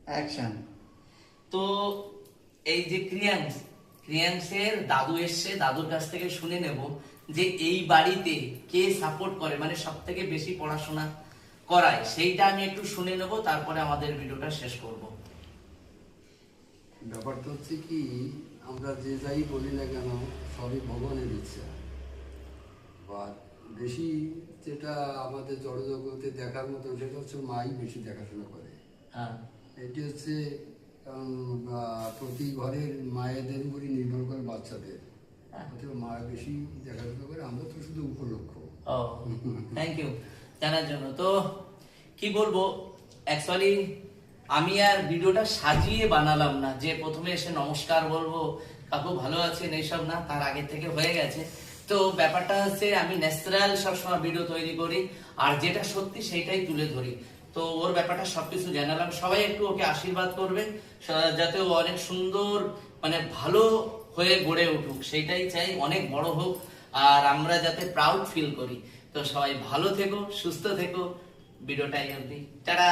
Action. তো এই যে ক্রিয়াংশের দাদু এসছে, দাদুর কাছ থেকে শুনে নেব যে এই বাড়িতে কে সাপোর্ট করে, মানে সব থেকে বেশি পড়াশোনা করায়, সেইটা আমি একটু শুনে নেব, তারপরে আমাদের ভিডিওটা শেষ করব। ব্যাপারটা হচ্ছে কি, আমরা যে যাই বলি না কেন সবই ভগবানের ইচ্ছা। বা বেশি যেটা আমাদের জড়জগতে দেখার মতো সেটা হচ্ছে মাই বেশি দেখাশোনা করে। হ্যাঁ, এটি হচ্ছে প্রতি ঘরের মায়েদের উপরই নির্ভর করে বাচ্চাদের। অথবা মা বেশি দেখাশোনা করে, আমরা তো শুধু উপলক্ষ। ও থ্যাংক ইউ জানার জন্য। তো কি বলবো, অ্যাকচুয়ালি আমি আর ভিডিওটা সাজিয়ে বানালাম না, যে প্রথমে এসে নমস্কার বলবো, কাকু ভালো আছেন, এইসব না, তার আগে থেকে হয়ে গেছে। তো ব্যাপারটা হচ্ছে আমি ন্যাচারাল সবসময় ভিডিও তৈরি করি, আর যেটা সত্যি সেইটাই তুলে ধরি। তো ওর ব্যাপারটা সবকিছু জানালাম, সবাই একটু ওকে আশীর্বাদ করবে যাতে ও অনেক সুন্দর, মানে ভালো হয়ে গড়ে উঠুক, সেইটাই চাই, অনেক বড় হোক, আর আমরা যাতে প্রাউড ফিল করি। তো সবাই ভালো থেকো, সুস্থ থেকো, ভিডিওটাই অবধি, টাটা।